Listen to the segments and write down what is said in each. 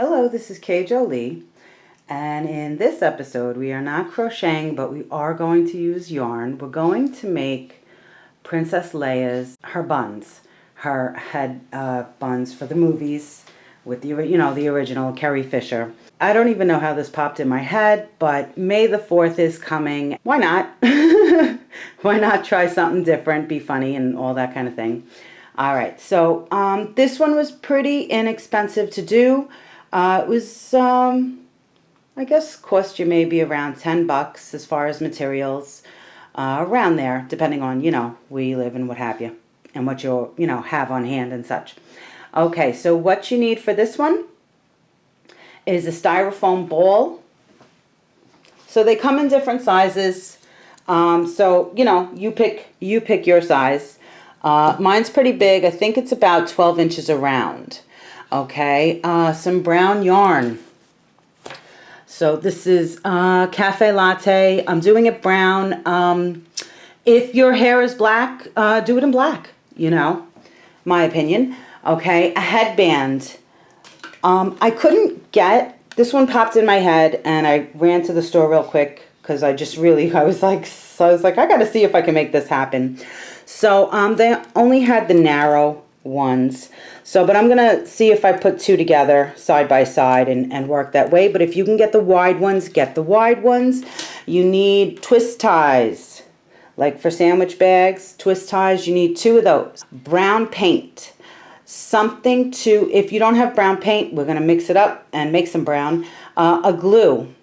Hello, this is K. Jolie, and in this episode we are not crocheting, but we are going to use yarn. We're going to make Princess Leia's, her buns, her head buns for the movies with the, the original Carrie Fisher. I don't even know how this popped in my head, but May the 4th is coming. Why not? Why not try something different, be funny, and all that kind of thing. All right, so this one was pretty inexpensive to do. It was, I guess, cost you maybe around $10 as far as materials, around there, depending on, where you live and what have you, and what you'll, have on hand and such. Okay, so what you need for this one is a styrofoam ball. So they come in different sizes. So, you pick your size. Mine's pretty big. I think it's about 12 inches around. Okay, some brown yarn. So this is cafe latte. I'm doing it brown. If your hair is black, do it in black, my opinion. Okay, a headband. I couldn't get, this one popped in my head and I ran to the store real quick because I was like, I gotta see if I can make this happen. So they only had the narrow ones. So, but I'm going to see if I put two together side by side and work that way. But if you can get the wide ones, get the wide ones. You need twist ties. Like for sandwich bags, twist ties, you need 2 of those. Brown paint. Something to, if you don't have brown paint, we're going to mix it up and make some brown. A glue.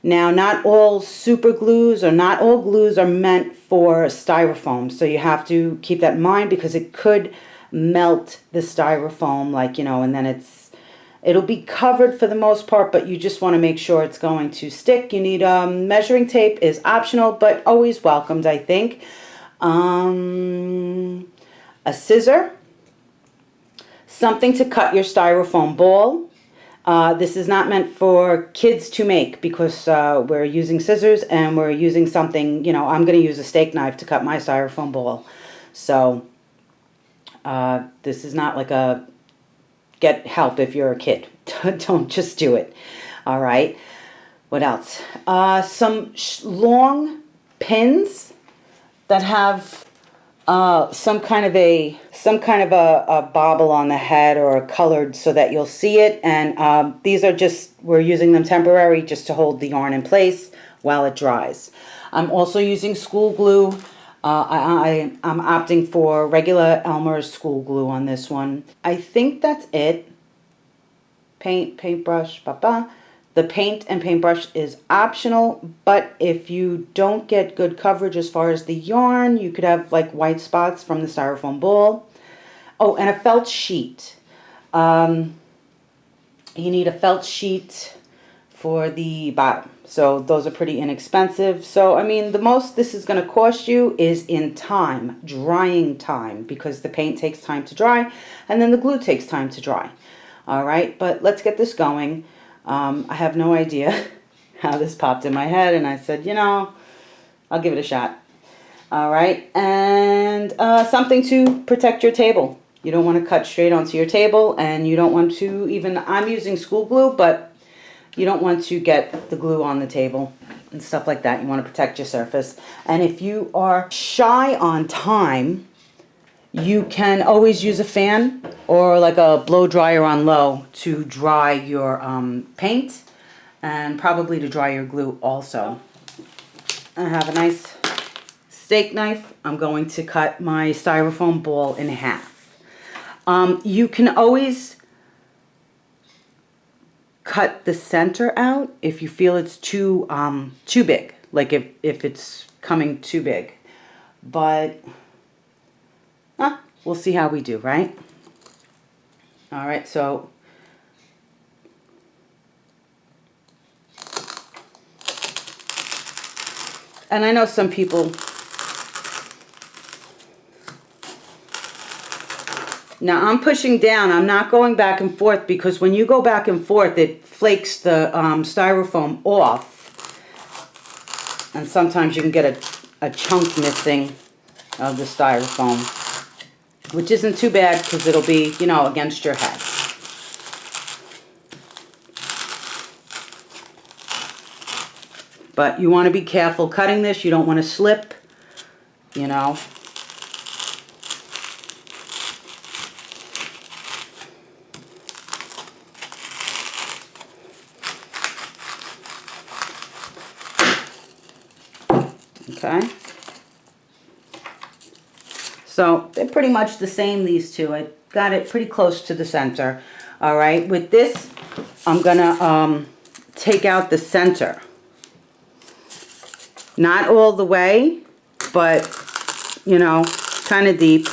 Now, not all super glues or not all glues are meant for styrofoam. So you have to keep that in mind because it could melt the styrofoam, and then it'll be covered for the most part, but you just want to make sure it's going to stick. You need measuring tape is optional, but always welcomed, I think. A scissor, something to cut your styrofoam ball. This is not meant for kids to make because we're using scissors and we're using something, I'm going to use a steak knife to cut my styrofoam ball. So this is not like a get help if you're a kid. Don't just do it. All right. What else? Some long pins that have some kind of a bobble on the head or colored so that you'll see it. And these are we're using them temporary just to hold the yarn in place while it dries. I'm also using school glue. I'm opting for regular Elmer's school glue on this one. I think that's it. Paintbrush, The paint and paintbrush is optional, but if you don't get good coverage as far as the yarn, you could have like white spots from the styrofoam ball. Oh, and a felt sheet. You need a felt sheet for the bottom. So those are pretty inexpensive. So, I mean, the most this is going to cost you is in time, drying time, because the paint takes time to dry and then the glue takes time to dry. All right, but let's get this going. I have no idea how this popped in my head, and I said, I'll give it a shot. All right, and something to protect your table. You don't want to cut straight onto your table, and you don't want to even, I'm using school glue, but you don't want to get the glue on the table and stuff like that. You want to protect your surface. And if you are shy on time, you can always use a fan or like a blow dryer on low to dry your paint and probably to dry your glue also. I have a nice steak knife. I'm going to cut my styrofoam ball in half. You can always cut the center out if you feel it's too big, like if it's coming too big. But we'll see how we do, right? All right, so and I know some people, now I'm pushing down, I'm not going back and forth because when you go back and forth it flakes the styrofoam off and sometimes you can get a chunk missing of the styrofoam, which isn't too bad because it'll be, against your head. But you want to be careful cutting this. You don't want to slip, you know. Okay. So they're pretty much the same, these two. I got it pretty close to the center. All right, with this, I'm gonna take out the center. Not all the way, but, you know, kind of deep.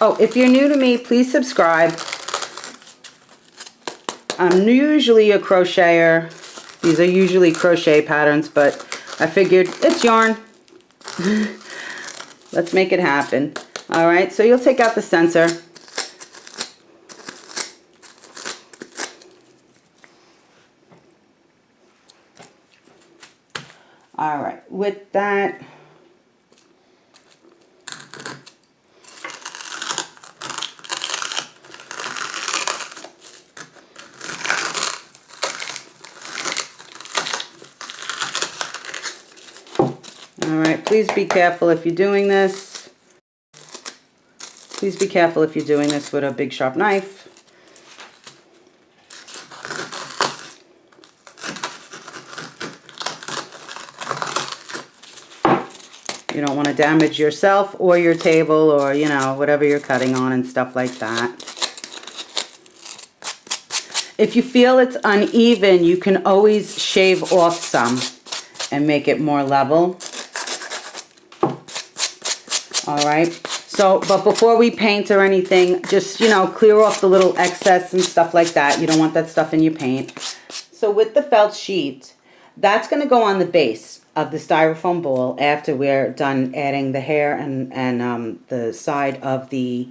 Oh, if you're new to me, please subscribe. I'm usually a crocheter. These are usually crochet patterns, but I figured it's yarn. Let's make it happen. All right, so you'll take out the center. All right, with that, all right, please be careful if you're doing this. Please be careful if you're doing this with a big sharp knife. You don't want to damage yourself or your table or, you know, whatever you're cutting on and stuff like that. If you feel it's uneven, you can always shave off some and make it more level. All right. So, but before we paint or anything, just, you know, clear off the little excess and stuff like that. You don't want that stuff in your paint. So with the felt sheet, that's going to go on the base of the styrofoam bowl after we're done adding the hair and the side of the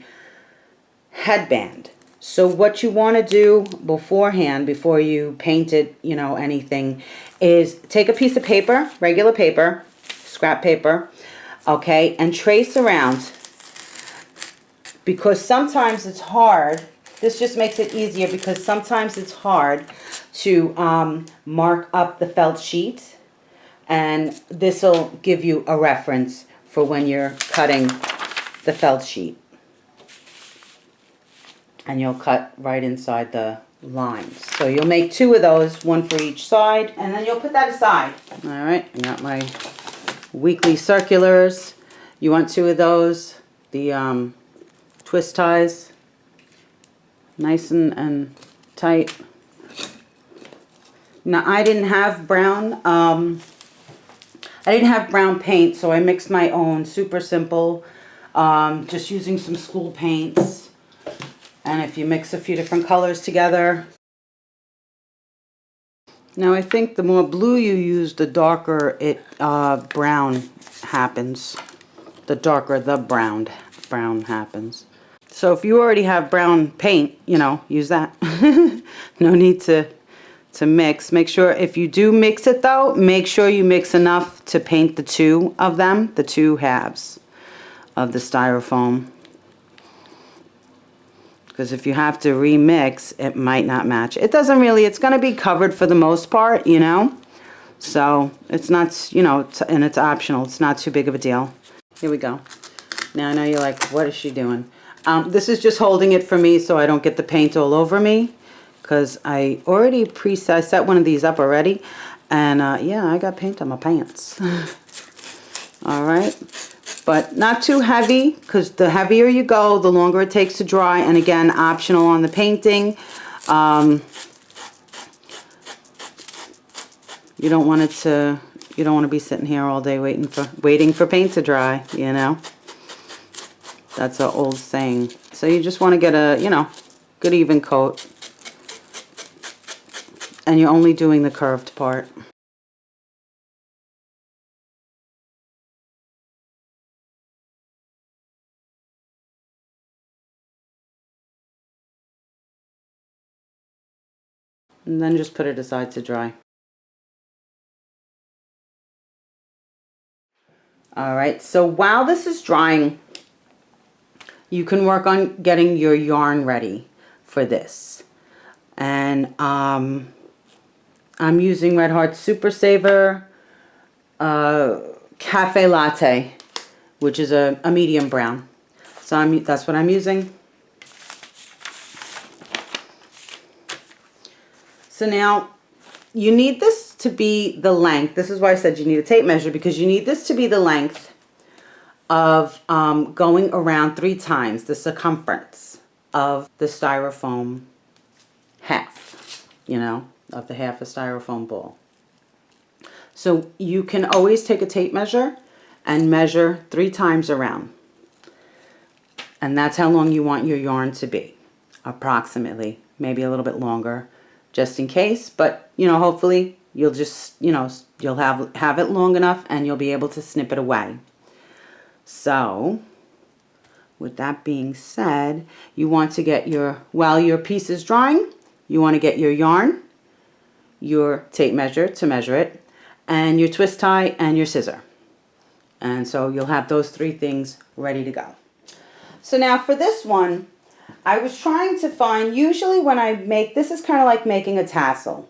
headband. So what you want to do beforehand, before you paint it, you know, anything, is take a piece of paper, regular paper, scrap paper, okay, and trace around, because sometimes it's hard. This just makes it easier because sometimes it's hard to mark up the felt sheet, and this will give you a reference for when you're cutting the felt sheet. And you'll cut right inside the lines. So you'll make 2 of those, 1 for each side, and then you'll put that aside. All right, I got my weekly circulars. You want 2 of those, the twist ties, nice and tight. Now I didn't have brown. I didn't have brown paint, so I mixed my own. Super simple, just using some school paints. And if you mix a few different colors together. Now I think the more blue you use, the darker it brown happens. The darker the brown happens. So if you already have brown paint, you know, use that. No need to mix. Make sure if you do mix it though, make sure you mix enough to paint the 2 of them, the 2 halves of the styrofoam. Because if you have to remix, it might not match. It doesn't really, it's going to be covered for the most part, you know. So it's not, you know, and it's optional. It's not too big of a deal. Here we go. Now I know you're like, what is she doing? This is just holding it for me so I don't get the paint all over me. Because I already I set one of these up already. And yeah, I got paint on my pants. All right. But not too heavy, because the heavier you go, the longer it takes to dry. And again, optional on the painting. You don't want to be sitting here all day waiting for paint to dry, you know. That's an old saying. So you just want to get a, you know, good even coat. And you're only doing the curved part. And then just put it aside to dry. All right, so while this is drying, you can work on getting your yarn ready for this. And I'm using Red Heart Super Saver Cafe Latte, which is a medium brown. So that's what I'm using. So now you need this to be the length. This is why I said you need a tape measure, because you need this to be the length of going around 3 times the circumference of the styrofoam half, you know, of the half a styrofoam ball. So you can always take a tape measure and measure 3 times around. And that's how long you want your yarn to be, approximately, maybe a little bit longer, just in case. But, you know, hopefully you'll just, you know, you'll have it long enough and you'll be able to snip it away. So, with that being said, you want to get while your piece is drying, you want to get your yarn, your tape measure to measure it, and your twist tie and your scissor. And so you'll have those 3 things ready to go. So now for this one, I was trying to find, usually when I make, this is kind of like making a tassel.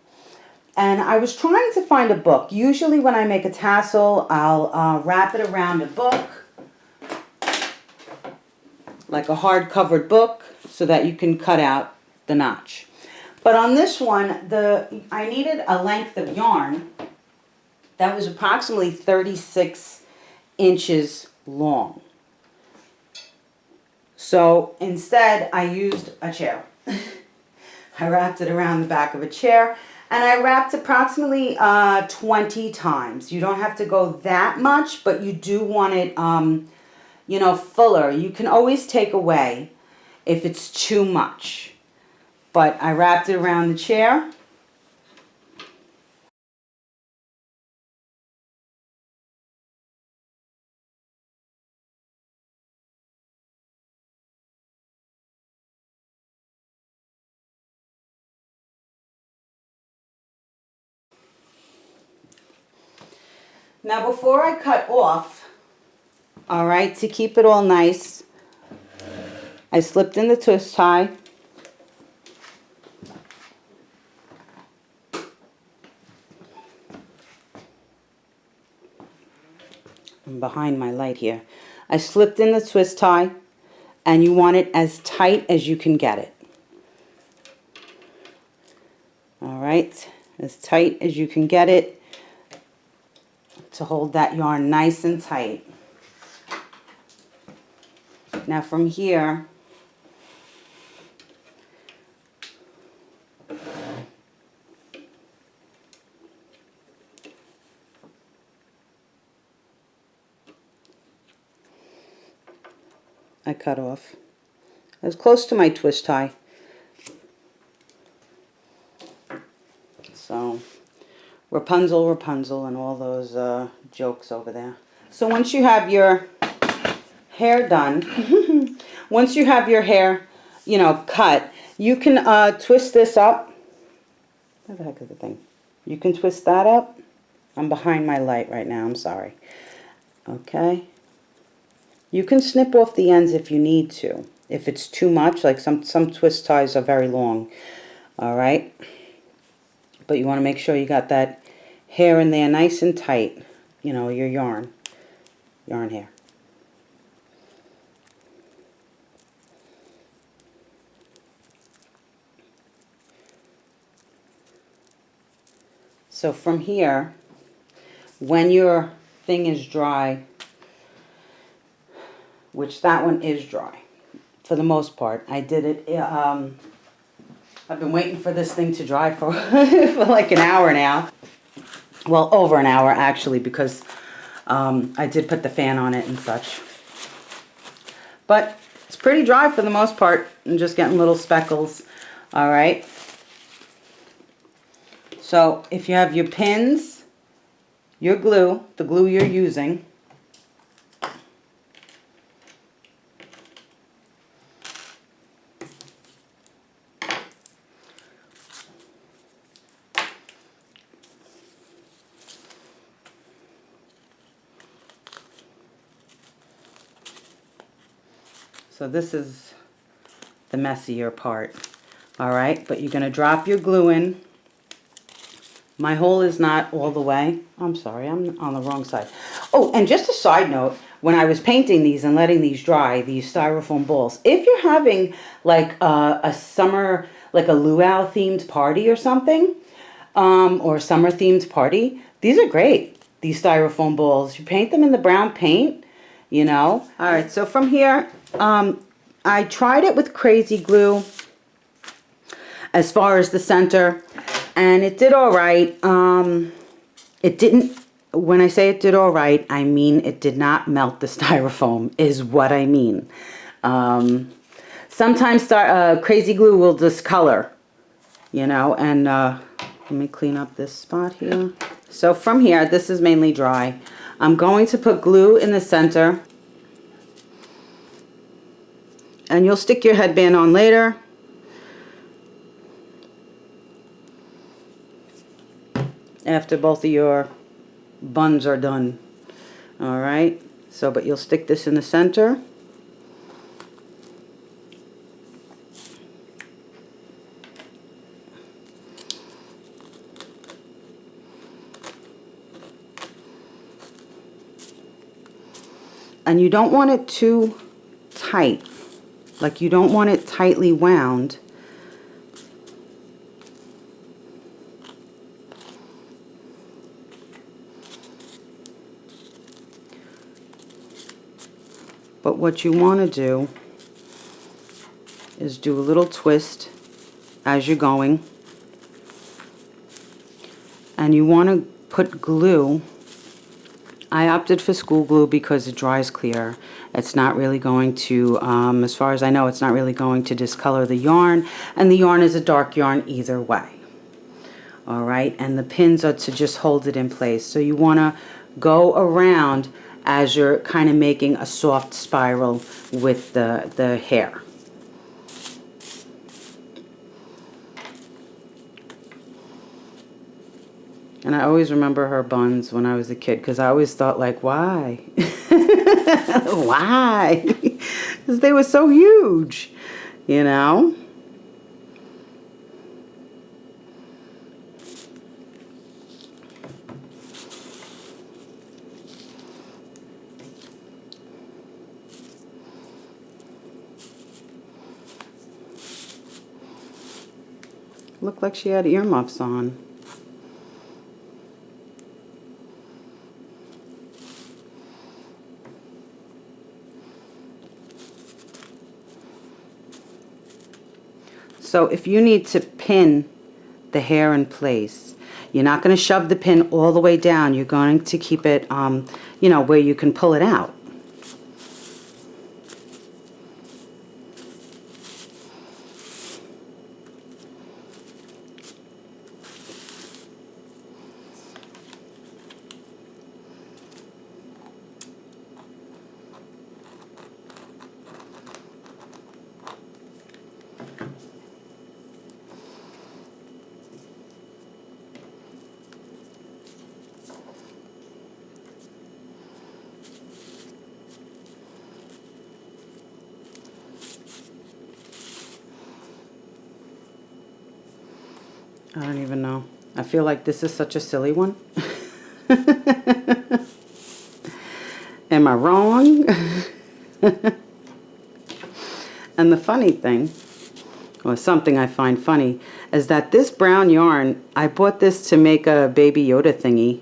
And I was trying to find a book. Usually when I make a tassel, I'll wrap it around a book, like a hard-covered book, so that you can cut out the notch. But on this one, I needed a length of yarn that was approximately 36 inches long. So instead, I used a chair. I wrapped it around the back of a chair, and I wrapped approximately 20 times. You don't have to go that much, but you do want it, you know, fuller. You can always take away if it's too much. But I wrapped it around the chair. Now before I cut off, all right, to keep it all nice, I slipped in the twist tie. I'm behind my light here. I slipped in the twist tie, and you want it as tight as you can get it. All right, as tight as you can get it to hold that yarn nice and tight. Now from here, I cut off as close to my twist tie. So Rapunzel, Rapunzel, and all those jokes over there. So once you have your hair done, once you have your hair, you know, cut, you can twist this up. Where the heck is the thing? You can twist that up. I'm behind my light right now, I'm sorry. Okay. You can snip off the ends if you need to. If it's too much, like some twist ties are very long. All right. But you want to make sure you got that hair in there nice and tight. You know, your yarn hair. So from here, when your thing is dry, which that one is dry for the most part. I did it, I've been waiting for this thing to dry for, for like an hour now. Well, over an hour actually, because I did put the fan on it and such. But it's pretty dry for the most part. I'm just getting little speckles. All right. So if you have your pins, your glue, the glue you're using, So this is the messier part. All right, but you're going to drop your glue in. My hole is not all the way. I'm sorry, I'm on the wrong side. Oh, and just a side note, when I was painting these and letting these dry, these styrofoam balls, if you're having like a summer, like a luau themed party or something, or summer themed party, these are great, these styrofoam balls. You paint them in the brown paint, you know. All right, so from here, I tried it with crazy glue as far as the center, and it did all right. It didn't, when I say it did all right, I mean it did not melt the styrofoam, is what I mean. Sometimes crazy glue will discolor, you know, and let me clean up this spot here. So from here, this is mainly dry. I'm going to put glue in the center, and you'll stick your headband on later. After both of your buns are done. All right, so but you'll stick this in the center. And you don't want it too tight. Like, you don't want it tightly wound. But what you want to do is do a little twist as you're going. And you want to put glue. I opted for school glue because it dries clear. It's not really going to, as far as I know, it's not really going to discolor the yarn. And the yarn is a dark yarn either way. All right, and the pins are to just hold it in place. So you want to go around as you're kind of making a soft spiral with the hair. And I always remember her buns when I was a kid, because I always thought, like, why? Why? Because they were so huge, you know? Looked like she had earmuffs on. So if you need to pin the hair in place, you're not going to shove the pin all the way down. You're going to keep it, you know, where you can pull it out. I don't even know. I feel like this is such a silly one. Am I wrong? And the funny thing, or something I find funny, is that this brown yarn, I bought this to make a Baby Yoda thingy.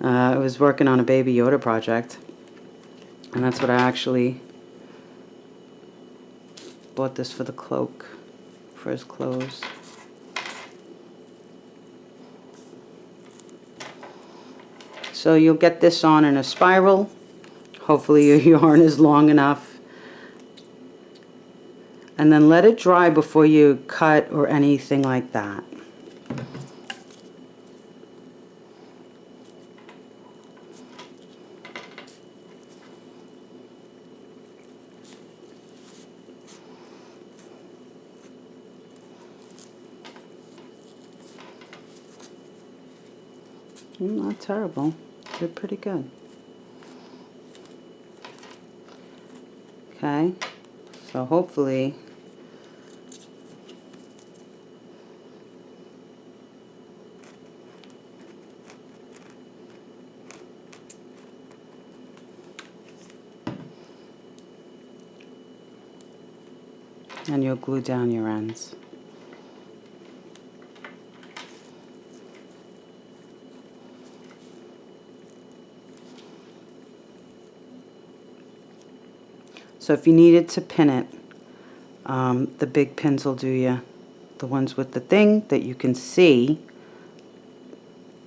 I was working on a Baby Yoda project. And that's what I actually bought this for the cloak, for his clothes. So you'll get this on in a spiral. Hopefully your yarn is long enough. And then let it dry before you cut or anything like that. Not terrible. Did pretty good. Okay, So hopefully and you'll glue down your ends. So if you needed to pin it, the big pins will do you. The ones with the thing that you can see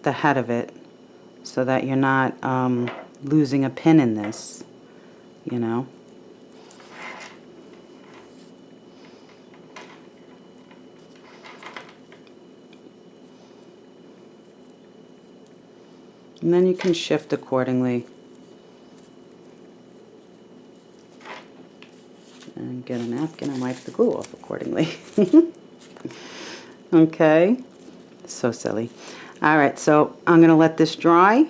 the head of it, so that you're not losing a pin in this, you know. And then you can shift accordingly. And get a napkin and wipe the glue off accordingly. Okay, so silly. All right, so I'm going to let this dry.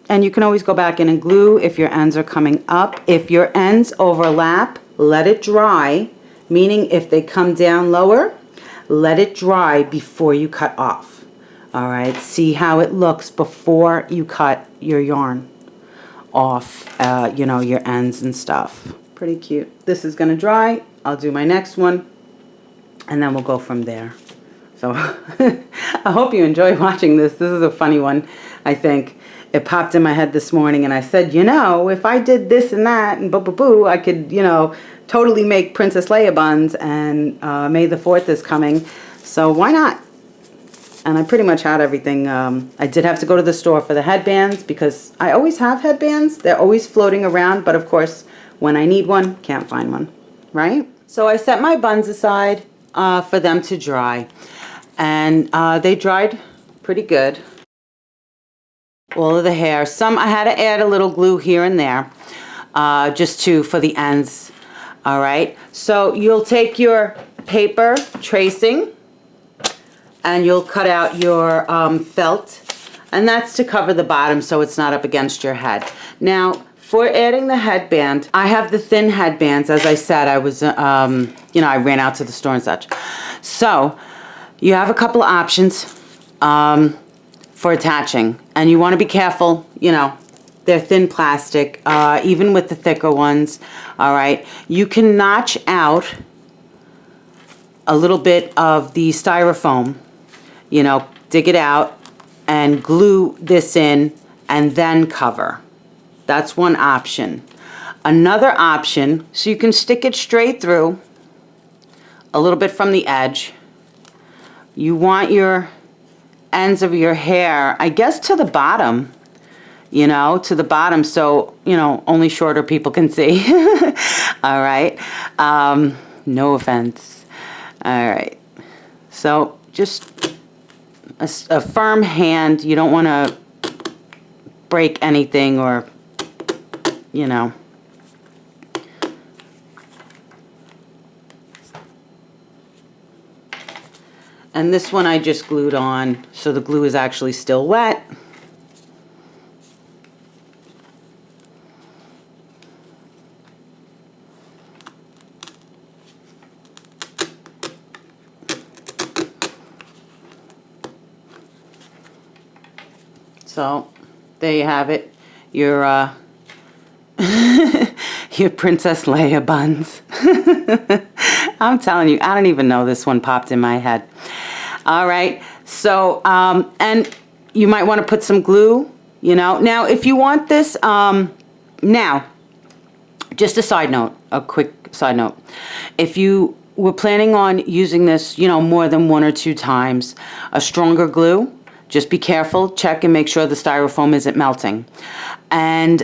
And you can always go back in and glue if your ends are coming up. If your ends overlap, let it dry, meaning if they come down lower, let it dry before you cut off. All right, see how it looks before you cut your yarn off, you know, your ends and stuff. Pretty cute. This is going to dry. I'll do my next one, and then we'll go from there. So I hope you enjoy watching this. This is a funny one, I think. It popped in my head this morning, and I said, you know, if I did this and that and boo, I could, you know, totally make Princess Leia buns, and May the 4th is coming. So why not? And I pretty much had everything. I did have to go to the store for the headbands because I always have headbands. They're always floating around, but of course, when I need one, can't find one, right? So I set my buns aside for them to dry, and they dried pretty good. All of the hair. Some I had to add a little glue here and there, just for the ends. All right. So you'll take your paper tracing, and you'll cut out your felt, and that's to cover the bottom so it's not up against your head. Now, for adding the headband, I have the thin headbands. As I said, I was, you know, I ran out to the store and such. So you have a couple of options for attaching, and you want to be careful. You know, they're thin plastic, even with the thicker ones. All right, you can notch out a little bit of the styrofoam, you know, dig it out and glue this in and then cover. That's one option. Another option, so you can stick it straight through a little bit from the edge. You want your ends of your hair, I guess, to the bottom, you know, to the bottom, so, you know, only shorter people can see. All right. No offense. All right. So just a firm hand. You don't want to break anything, or, you know. And this one I just glued on, so the glue is actually still wet. So there you have it, your your Princess Leia buns. I'm telling you, I don't even know this one popped in my head. All right, so and you might want to put some glue, you know. Now, if you want this, now, just a side note, a quick side note. If you were planning on using this, you know, more than 1 or 2 times, a stronger glue, just be careful, check and make sure the styrofoam isn't melting. And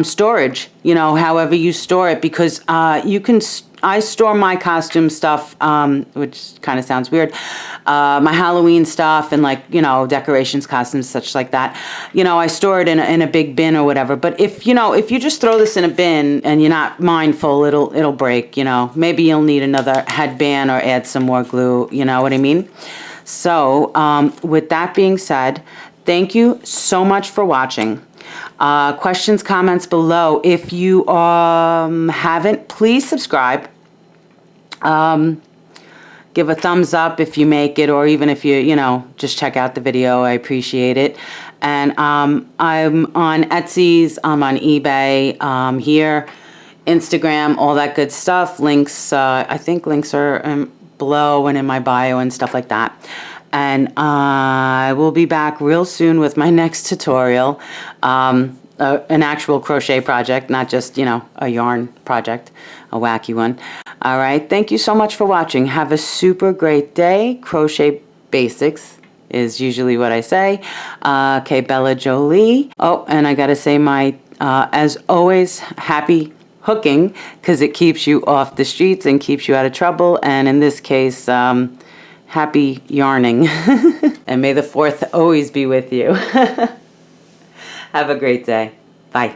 storage, you know, however you store it, because you can, I store my costume stuff, which kind of sounds weird, my Halloween stuff and, like, you know, decorations, costumes, such like that. You know, I store it in a big bin or whatever. But if, you know, if you just throw this in a bin and you're not mindful, it'll break, you know. Maybe you'll need another headband or add some more glue, you know what I mean? So with that being said, thank you so much for watching. Questions, comments below. If you haven't, please subscribe. Give a thumbs up if you make it, or even if you just check out the video. I appreciate it. And I'm on Etsy's, I'm on eBay, here, Instagram, all that good stuff. Links, I think links are below and in my bio and stuff like that. And I will be back real soon with my next tutorial, an actual crochet project, not just, a yarn project, a wacky one. All right, thank you so much for watching. Have a super great day. Crochet basics is usually what I say. K.Bella Jolie. Oh, and I gotta say my, as always, happy hooking, because it keeps you off the streets and keeps you out of trouble. And in this case, happy yarning. And may the 4th always be with you. Have a great day. Bye.